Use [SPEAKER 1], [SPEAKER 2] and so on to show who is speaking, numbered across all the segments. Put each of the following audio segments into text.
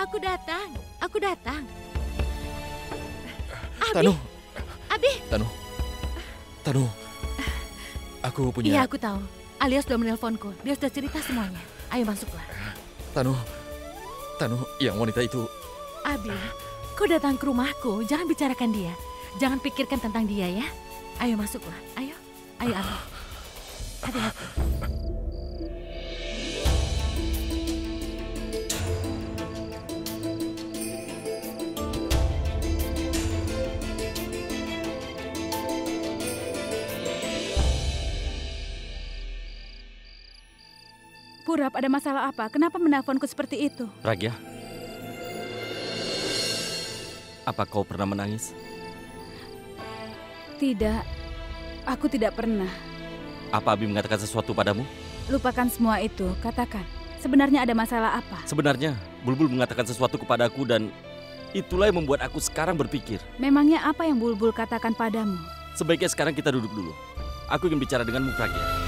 [SPEAKER 1] Aku datang. Aku datang. Abi.
[SPEAKER 2] Tanu.
[SPEAKER 1] Abi.
[SPEAKER 2] Tanu. Aku punya...
[SPEAKER 1] Iya, aku tahu. Alia sudah menelponku. Dia sudah cerita semuanya. Ayo masuklah.
[SPEAKER 2] Tanu, yang wanita itu...
[SPEAKER 1] Abi, kau datang ke rumahku. Jangan bicarakan dia. Jangan pikirkan tentang dia ya. Ayo masuklah. Ayo. Ayo, Abi. Hati-hati.
[SPEAKER 3] Purap, ada masalah apa? Kenapa menelponku seperti itu?
[SPEAKER 4] Pragya, apa kau pernah menangis?
[SPEAKER 3] Tidak, aku tidak pernah.
[SPEAKER 4] Apa Abi mengatakan sesuatu padamu?
[SPEAKER 3] Lupakan semua itu, katakan. Sebenarnya ada masalah apa?
[SPEAKER 4] Sebenarnya, Bulbul mengatakan sesuatu kepadaku dan itulah yang membuat aku sekarang berpikir.
[SPEAKER 3] Memangnya apa yang Bulbul katakan padamu?
[SPEAKER 4] Sebaiknya sekarang kita duduk dulu. Aku ingin bicara denganmu, Pragya.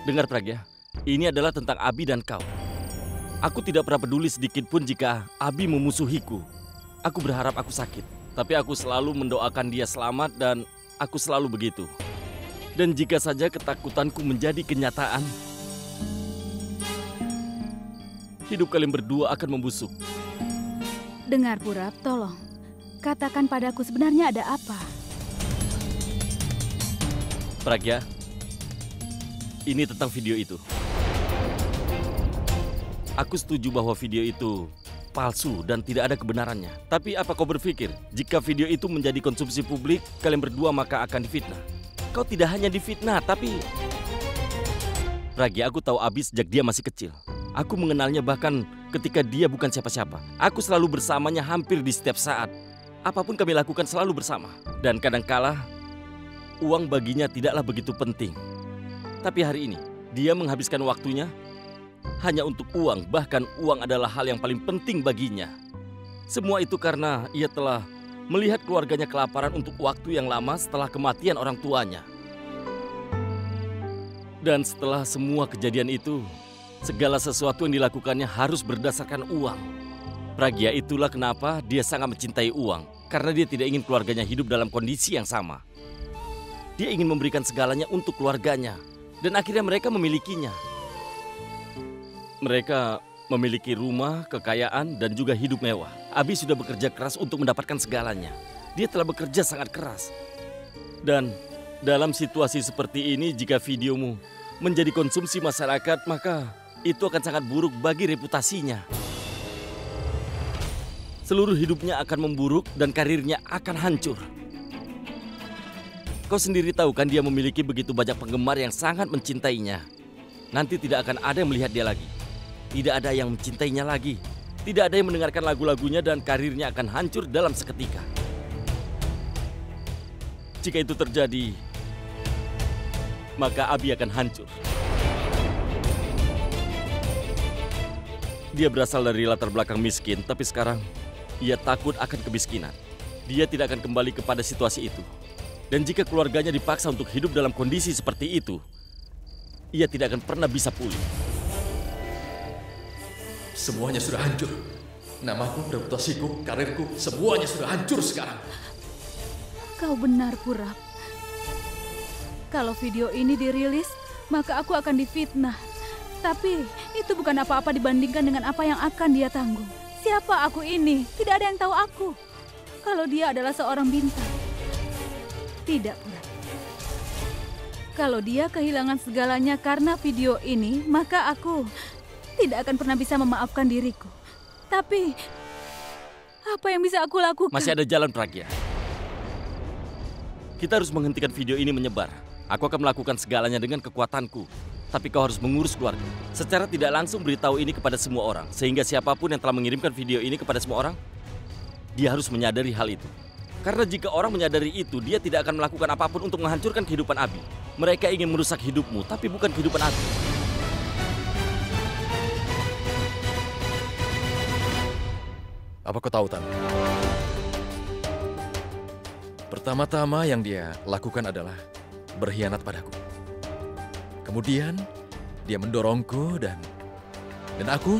[SPEAKER 4] Dengar, Pragya, ini adalah tentang Abi dan kau. Aku tidak pernah peduli sedikit pun jika Abi memusuhiku. Aku berharap aku sakit, tapi aku selalu mendoakan dia selamat dan aku selalu begitu. Dan jika saja ketakutanku menjadi kenyataan, hidup kalian berdua akan membusuk.
[SPEAKER 3] Dengar, Purap, tolong. Katakan padaku sebenarnya ada apa?
[SPEAKER 4] Pragya, ini tentang video itu. Aku setuju bahwa video itu palsu dan tidak ada kebenarannya. Tapi apa kau berpikir, jika video itu menjadi konsumsi publik, kalian berdua maka akan difitnah? Kau tidak hanya difitnah, tapi... Pragya, aku tahu Abi sejak dia masih kecil. Aku mengenalnya bahkan ketika dia bukan siapa-siapa. Aku selalu bersamanya hampir di setiap saat. Apapun kami lakukan selalu bersama. Dan kadangkala, uang baginya tidaklah begitu penting. Tapi hari ini, dia menghabiskan waktunya hanya untuk uang. Bahkan uang adalah hal yang paling penting baginya. Semua itu karena ia telah melihat keluarganya kelaparan untuk waktu yang lama setelah kematian orang tuanya. Dan setelah semua kejadian itu, segala sesuatu yang dilakukannya harus berdasarkan uang. Pragya, itulah kenapa dia sangat mencintai uang. Karena dia tidak ingin keluarganya hidup dalam kondisi yang sama. Dia ingin memberikan segalanya untuk keluarganya. Dan akhirnya mereka memilikinya. Mereka memiliki rumah, kekayaan, dan juga hidup mewah. Abi sudah bekerja keras untuk mendapatkan segalanya. Dia telah bekerja sangat keras. Dan dalam situasi seperti ini, jika videomu menjadi konsumsi masyarakat, maka itu akan sangat buruk bagi reputasinya. Seluruh hidupnya akan memburuk dan karirnya akan hancur. Kau sendiri tahu kan dia memiliki begitu banyak penggemar yang sangat mencintainya. Nanti tidak akan ada yang melihat dia lagi. Tidak ada yang mencintainya lagi. Tidak ada yang mendengarkan lagu-lagunya dan karirnya akan hancur dalam seketika. Jika itu terjadi, maka Abi akan hancur. Dia berasal dari latar belakang miskin, tapi sekarang ia takut akan kemiskinan. Dia tidak akan kembali kepada situasi itu. Dan jika keluarganya dipaksa untuk hidup dalam kondisi seperti itu, ia tidak akan pernah bisa pulih.
[SPEAKER 2] Semuanya sudah hancur. Namaku, reputasiku, karirku, semuanya sudah hancur sekarang.
[SPEAKER 3] Kau benar, Purap. Kalau video ini dirilis, maka aku akan difitnah. Tapi itu bukan apa-apa dibandingkan dengan apa yang akan dia tanggung. Siapa aku ini? Tidak ada yang tahu aku. Kalau dia adalah seorang bintang. Tidak, Purap. Kalau dia kehilangan segalanya karena video ini, maka aku tidak akan pernah bisa memaafkan diriku. Tapi, apa yang bisa aku lakukan?
[SPEAKER 4] Masih ada jalan, Pragya. Kita harus menghentikan video ini menyebar. Aku akan melakukan segalanya dengan kekuatanku. Tapi kau harus mengurus keluarga. Secara tidak langsung beritahu ini kepada semua orang. Sehingga siapapun yang telah mengirimkan video ini kepada semua orang, dia harus menyadari hal itu. Karena jika orang menyadari itu, dia tidak akan melakukan apapun untuk menghancurkan kehidupan Abi. Mereka ingin merusak hidupmu, tapi bukan kehidupan Abi.
[SPEAKER 2] Apa kau tahu, Tan? Pertama-tama yang dia lakukan adalah berkhianat padaku. Kemudian dia mendorongku dan aku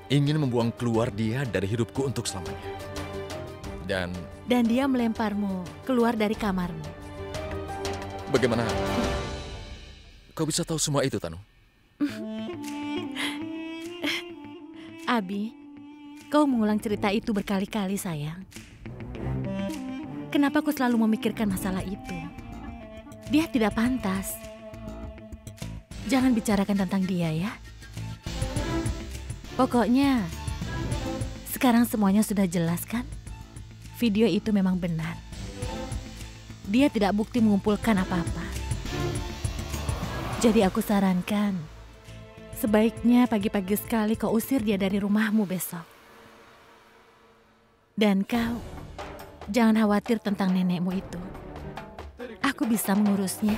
[SPEAKER 2] ingin membuang keluar dia dari hidupku untuk selamanya.
[SPEAKER 1] Dan dia melemparmu keluar dari kamarmu.
[SPEAKER 2] Bagaimana kau bisa tahu semua itu, Tanu?
[SPEAKER 1] Abi, kau mengulang cerita itu berkali-kali, sayang. Kenapa kau selalu memikirkan masalah itu? Dia tidak pantas. Jangan bicarakan tentang dia ya. Pokoknya, sekarang semuanya sudah jelas kan? Video itu memang benar. Dia tidak bukti mengumpulkan apa-apa. Jadi aku sarankan, sebaiknya pagi-pagi sekali kau usir dia dari rumahmu besok. Dan kau, jangan khawatir tentang nenekmu itu. Aku bisa mengurusnya.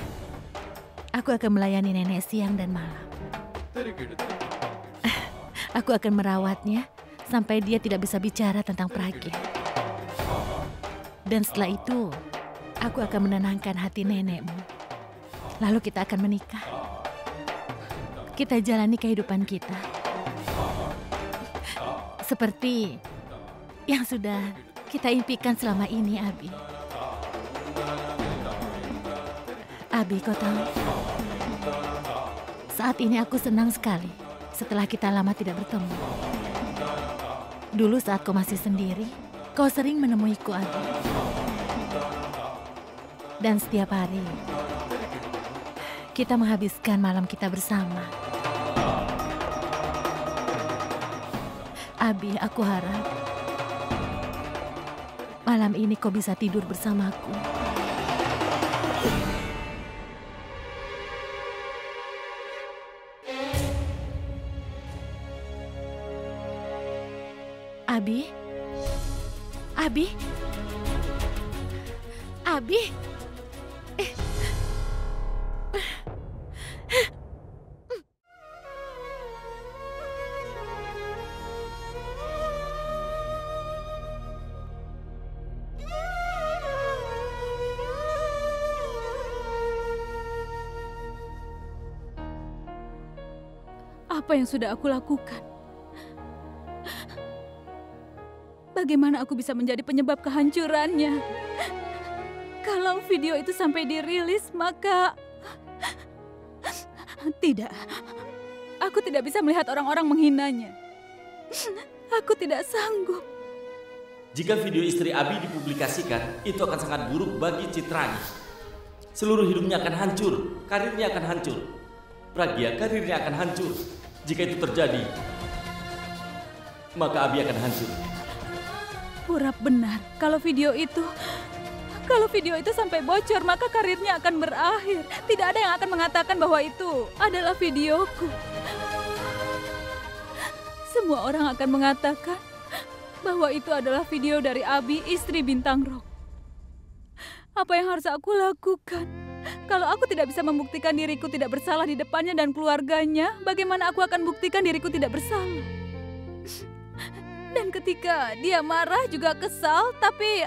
[SPEAKER 1] Aku akan melayani nenek siang dan malam. Aku akan merawatnya sampai dia tidak bisa bicara tentang Pragya. Dan setelah itu, aku akan menenangkan hati nenekmu. Lalu kita akan menikah. Kita jalani kehidupan kita. Seperti yang sudah kita impikan selama ini, Abi. Abi, kau tahu, saat ini aku senang sekali setelah kita lama tidak bertemu. Dulu saat kau masih sendiri, kau sering menemuiku, Abi. Dan setiap hari, kita menghabiskan malam kita bersama. Abi, aku harap malam ini kau bisa tidur bersamaku. Abi? Abi? Abi?
[SPEAKER 3] Apa yang sudah aku lakukan? Bagaimana aku bisa menjadi penyebab kehancurannya? Kalau video itu sampai dirilis, maka... Tidak. Aku tidak bisa melihat orang-orang menghinanya. Aku tidak sanggup.
[SPEAKER 4] Jika video istri Abi dipublikasikan, itu akan sangat buruk bagi citranya. Seluruh hidupnya akan hancur, karirnya akan hancur. Pragya, karirnya akan hancur. Jika itu terjadi, maka Abi akan hancur.
[SPEAKER 3] Purap benar, kalau video itu sampai bocor, maka karirnya akan berakhir. Tidak ada yang akan mengatakan bahwa itu adalah videoku. Semua orang akan mengatakan bahwa itu adalah video dari Abi, istri Bintang Rock. Apa yang harus aku lakukan? Kalau aku tidak bisa membuktikan diriku tidak bersalah di depannya dan keluarganya, bagaimana aku akan buktikan diriku tidak bersalah? Dan ketika dia marah juga kesal, tapi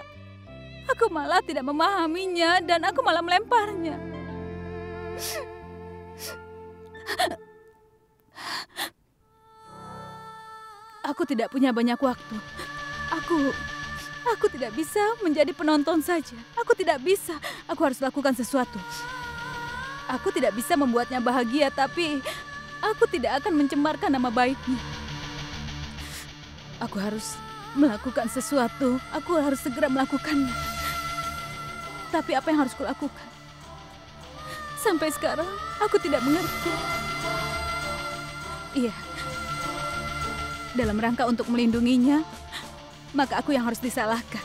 [SPEAKER 3] aku malah tidak memahaminya dan aku malah melemparnya. Aku tidak punya banyak waktu. Aku tidak bisa menjadi penonton saja. Aku tidak bisa. Aku harus lakukan sesuatu. Aku tidak bisa membuatnya bahagia, tapi aku tidak akan mencemarkan nama baiknya. Aku harus melakukan sesuatu. Aku harus segera melakukannya. Tapi apa yang harus kulakukan? Sampai sekarang, aku tidak mengerti. Iya. Dalam rangka untuk melindunginya, maka aku yang harus disalahkan.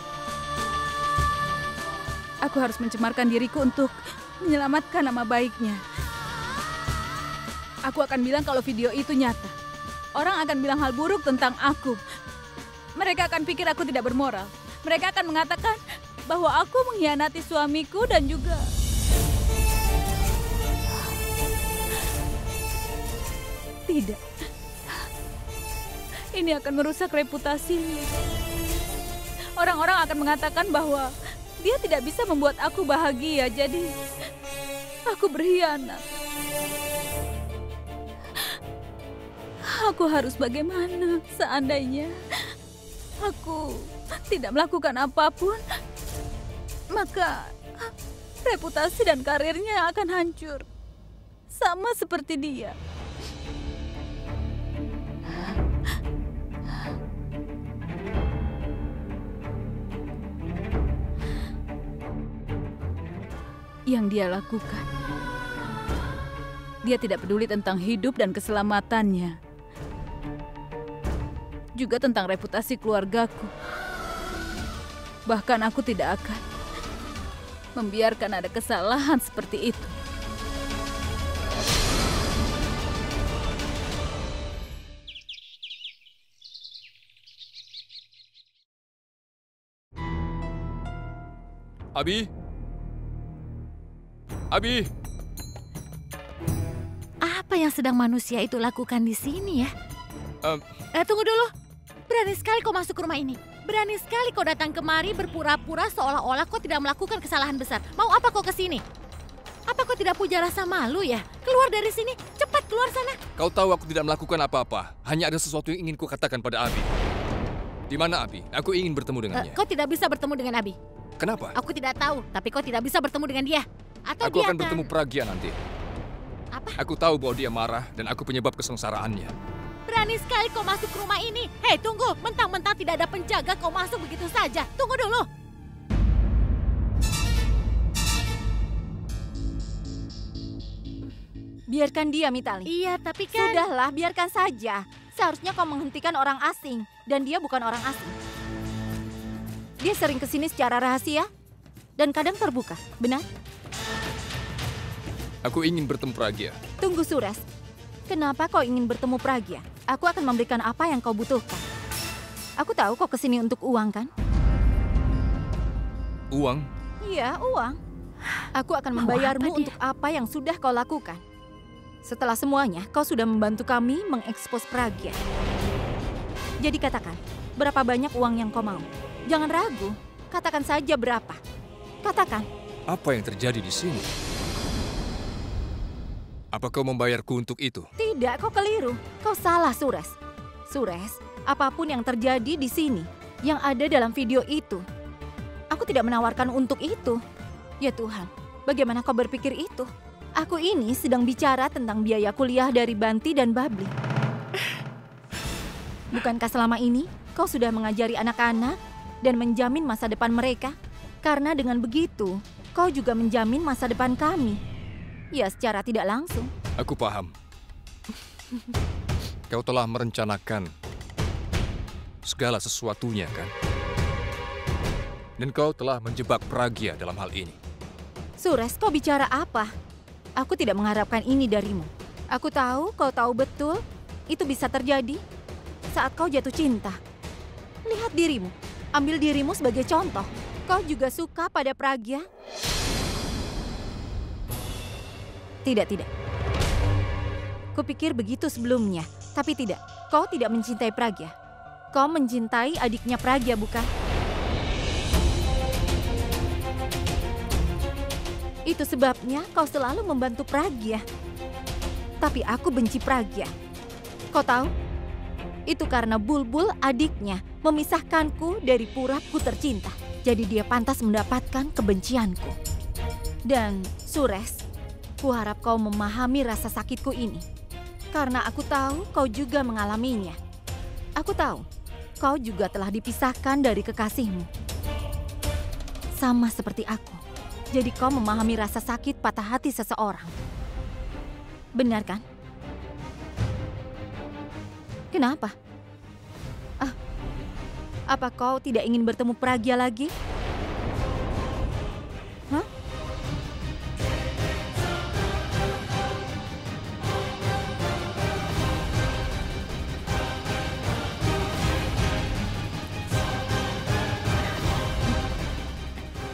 [SPEAKER 3] Aku harus mencemarkan diriku untuk menyelamatkan nama baiknya. Aku akan bilang kalau video itu nyata. Orang akan bilang hal buruk tentang aku. Mereka akan pikir aku tidak bermoral. Mereka akan mengatakan bahwa aku mengkhianati suamiku dan juga... Tidak. Ini akan merusak reputasinya. Orang-orang akan mengatakan bahwa dia tidak bisa membuat aku bahagia, jadi aku berkhianat. Aku harus bagaimana seandainya aku tidak melakukan apapun, maka reputasi dan karirnya akan hancur. Sama seperti dia. Yang dia lakukan, dia tidak peduli tentang hidup dan keselamatannya, juga tentang reputasi keluargaku. Bahkan aku tidak akan membiarkan ada kesalahan seperti itu.
[SPEAKER 2] Abi? Abi?
[SPEAKER 1] Apa yang sedang manusia itu lakukan di sini ya? Tunggu dulu. Berani sekali kau masuk ke rumah ini. Berani sekali kau datang kemari berpura-pura seolah-olah kau tidak melakukan kesalahan besar. Mau apa kau ke sini? Apa kau tidak punya rasa malu ya? Keluar dari sini, cepat keluar sana.
[SPEAKER 2] Kau tahu aku tidak melakukan apa-apa. Hanya ada sesuatu yang ingin ku katakan pada Abi. Di mana Abi? Aku ingin bertemu dengannya.
[SPEAKER 1] Kau tidak bisa bertemu dengan Abi.
[SPEAKER 2] Kenapa?
[SPEAKER 1] Aku tidak tahu, tapi kau tidak bisa bertemu dengan dia. Atau
[SPEAKER 2] Aku
[SPEAKER 1] dia
[SPEAKER 2] akan bertemu Pragya nanti.
[SPEAKER 1] Apa?
[SPEAKER 2] Aku tahu bahwa dia marah dan aku penyebab kesengsaraannya.
[SPEAKER 1] Berani sekali kau masuk ke rumah ini. Hei, tunggu. Mentang-mentang tidak ada penjaga, kau masuk begitu saja. Tunggu dulu.
[SPEAKER 5] Biarkan dia, Mitali.
[SPEAKER 1] Iya, tapi kan...
[SPEAKER 5] Sudahlah, biarkan saja. Seharusnya kau menghentikan orang asing. Dan dia bukan orang asing. Dia sering kesini secara rahasia. Dan kadang terbuka, benar?
[SPEAKER 2] Aku ingin bertemu Pragya.
[SPEAKER 5] Tunggu, Suras. Kenapa kau ingin bertemu Pragya? Aku akan memberikan apa yang kau butuhkan. Aku tahu kau kesini untuk uang, kan?
[SPEAKER 2] Uang?
[SPEAKER 5] Iya, uang. Aku akan membayarmu untuk apa yang sudah kau lakukan. Setelah semuanya, kau sudah membantu kami mengekspos Pragya. Jadi katakan, berapa banyak uang yang kau mau? Jangan ragu, katakan saja berapa. Katakan.
[SPEAKER 2] Apa yang terjadi di sini? Apa kau membayarku untuk itu?
[SPEAKER 5] Tidak, kau keliru. Kau salah, Suras. Suras, apapun yang terjadi di sini, yang ada dalam video itu, aku tidak menawarkan untuk itu. Ya Tuhan, bagaimana kau berpikir itu? Aku ini sedang bicara tentang biaya kuliah dari Banti dan Babli. Bukankah selama ini kau sudah mengajari anak-anak dan menjamin masa depan mereka? Karena dengan begitu, kau juga menjamin masa depan kami. Ya, secara tidak langsung.
[SPEAKER 2] Aku paham. Kau telah merencanakan segala sesuatunya, kan? Dan kau telah menjebak Pragya dalam hal ini.
[SPEAKER 5] Suras, kau bicara apa? Aku tidak mengharapkan ini darimu. Aku tahu, kau tahu betul itu bisa terjadi saat kau jatuh cinta. Lihat dirimu, ambil dirimu sebagai contoh. Kau juga suka pada Pragya? Tidak. Kupikir begitu sebelumnya, tapi tidak. Kau tidak mencintai Pragya. Kau mencintai adiknya Pragya, bukan? Itu sebabnya kau selalu membantu Pragya. Tapi aku benci Pragya. Kau tahu? Itu karena Bulbul adiknya memisahkanku dari puraku tercinta. Jadi dia pantas mendapatkan kebencianku. Dan Suras, kuharap kau memahami rasa sakitku ini. Karena aku tahu kau juga mengalaminya. Aku tahu kau juga telah dipisahkan dari kekasihmu. Sama seperti aku. Jadi kau memahami rasa sakit patah hati seseorang. Benar kan? Kenapa? Apa kau tidak ingin bertemu Pragya lagi? Hah?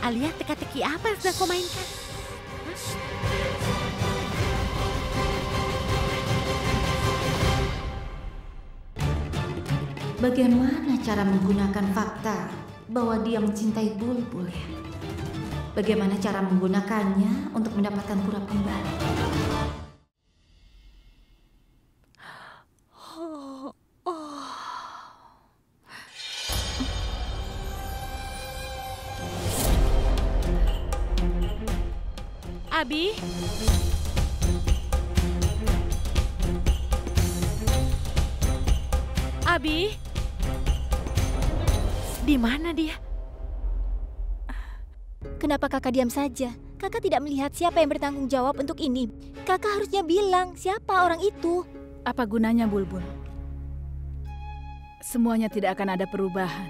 [SPEAKER 1] Alia, teka-teki apa yang sudah kau mainkan?
[SPEAKER 5] Bagaimana cara menggunakan fakta bahwa dia mencintai Bulbul ya? Bagaimana cara menggunakannya untuk mendapatkan pura kembali?
[SPEAKER 1] Abi? Abi? Di mana dia?
[SPEAKER 5] Kenapa kakak diam saja? Kakak tidak melihat siapa yang bertanggung jawab untuk ini. Kakak harusnya bilang siapa orang itu.
[SPEAKER 3] Apa gunanya, Bulbul? Semuanya tidak akan ada perubahan.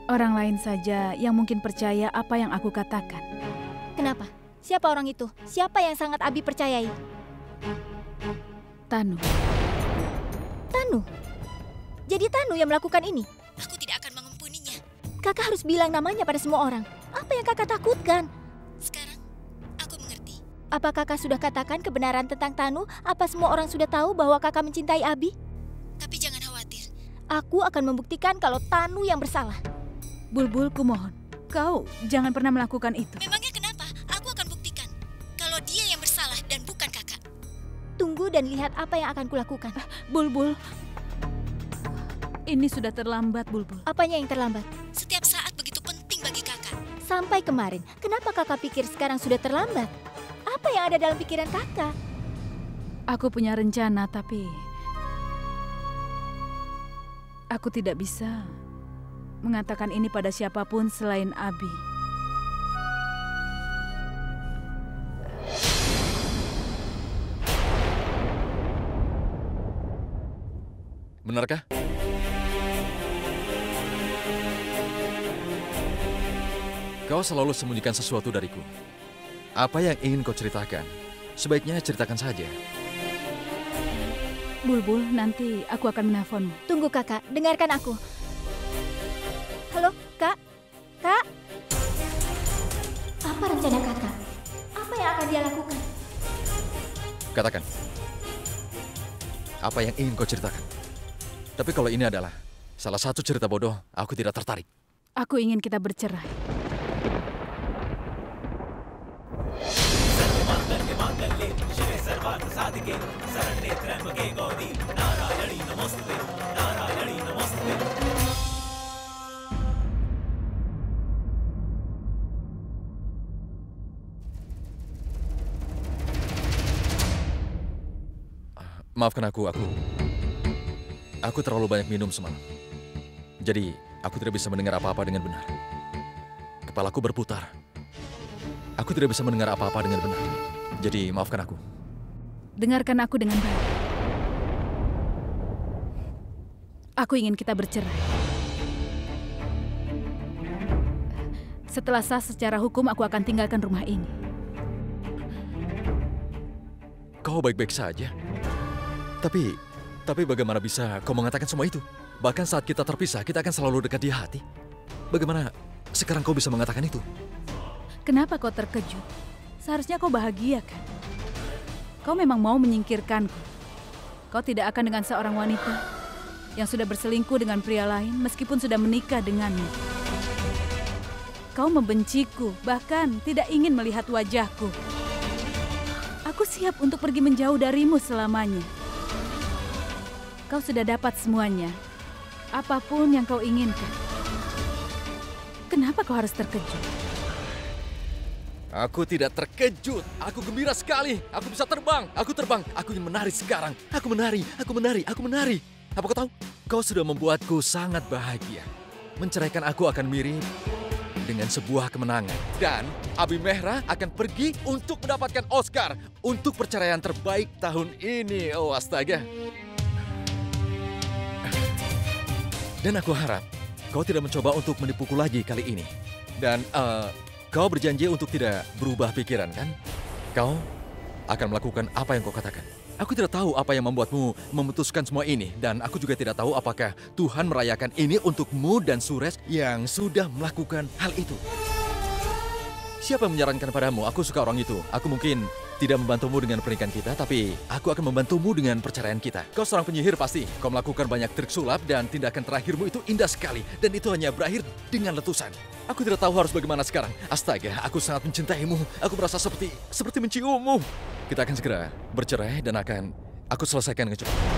[SPEAKER 3] Orang lain saja yang mungkin percaya apa yang aku katakan.
[SPEAKER 5] Kenapa? Siapa orang itu? Siapa yang sangat Abi percayai?
[SPEAKER 3] Tanu.
[SPEAKER 5] Tanu? Jadi Tanu yang melakukan ini? Aku tidak akan mengampuninya. Kakak harus bilang namanya pada semua orang. Apa yang kakak takutkan? Sekarang, aku mengerti. Apa kakak sudah katakan kebenaran tentang Tanu? Apa semua orang sudah tahu bahwa kakak mencintai Abi? Tapi jangan khawatir. Aku akan membuktikan kalau Tanu yang bersalah.
[SPEAKER 3] Bulbul, kumohon. Kau jangan pernah melakukan itu.
[SPEAKER 5] Memangnya kenapa? Aku akan buktikan kalau dia yang bersalah dan bukan kakak. Tunggu dan lihat apa yang akan kulakukan.
[SPEAKER 3] Bulbul. Ini sudah terlambat, Bulbul.
[SPEAKER 5] Apanya yang terlambat? Setiap saat begitu penting bagi kakak. Sampai kemarin, kenapa kakak pikir sekarang sudah terlambat? Apa yang ada dalam pikiran kakak?
[SPEAKER 3] Aku punya rencana, tapi aku tidak bisa mengatakan ini pada siapapun selain Abi.
[SPEAKER 2] Benarkah? Kau selalu sembunyikan sesuatu dariku. Apa yang ingin kau ceritakan? Sebaiknya ceritakan saja.
[SPEAKER 3] Bulbul, nanti aku akan menelponmu.
[SPEAKER 5] Tunggu kakak, dengarkan aku. Halo, kak? Kak? Apa rencana kakak? Apa yang akan dia lakukan?
[SPEAKER 2] Katakan. Apa yang ingin kau ceritakan? Tapi kalau ini adalah salah satu cerita bodoh, aku tidak tertarik.
[SPEAKER 3] Aku ingin kita bercerai.
[SPEAKER 2] Maafkan aku terlalu banyak minum semalam. Jadi, aku tidak bisa mendengar apa-apa dengan benar. Kepalaku berputar. Aku tidak bisa mendengar apa-apa dengan benar. Jadi, maafkan aku.
[SPEAKER 3] Dengarkan aku dengan baik. Aku ingin kita bercerai. Setelah sah secara hukum, aku akan tinggalkan rumah ini.
[SPEAKER 2] Kau baik-baik saja. Tapi bagaimana bisa kau mengatakan semua itu? Bahkan saat kita terpisah, kita akan selalu dekat di hati. Bagaimana sekarang kau bisa mengatakan itu?
[SPEAKER 3] Kenapa kau terkejut? Seharusnya kau bahagia, kan? Kau memang mau menyingkirkanku. Kau tidak akan dengan seorang wanita yang sudah berselingkuh dengan pria lain meskipun sudah menikah denganmu. Kau membenciku, bahkan tidak ingin melihat wajahku. Aku siap untuk pergi menjauh darimu selamanya. Kau sudah dapat semuanya. Apapun yang kau inginkan. Kenapa kau harus terkejut?
[SPEAKER 2] Aku tidak terkejut. Aku gembira sekali. Aku bisa terbang. Aku terbang. Aku ingin menari sekarang. Aku menari. Apa kau tahu? Kau sudah membuatku sangat bahagia. Menceraikan aku akan mirip dengan sebuah kemenangan. Dan Abi Mehra akan pergi untuk mendapatkan Oscar untuk perceraian terbaik tahun ini. Oh, astaga. Dan aku harap kau tidak mencoba untuk menipuku lagi kali ini. Dan kau berjanji untuk tidak berubah pikiran, kan? Kau akan melakukan apa yang kau katakan. Aku tidak tahu apa yang membuatmu memutuskan semua ini. Dan aku juga tidak tahu apakah Tuhan merayakan ini untukmu dan Suresh yang sudah melakukan hal itu. Siapa yang menyarankan padamu? Aku suka orang itu. Aku mungkin tidak membantumu dengan pernikahan kita, tapi aku akan membantumu dengan perceraian kita. Kau seorang penyihir pasti. Kau melakukan banyak trik sulap dan tindakan terakhirmu itu indah sekali. Dan itu hanya berakhir dengan letusan. Aku tidak tahu harus bagaimana sekarang. Astaga, aku sangat mencintaimu. Aku merasa seperti menciummu. Kita akan segera bercerai dan akan aku selesaikan dengan cepat.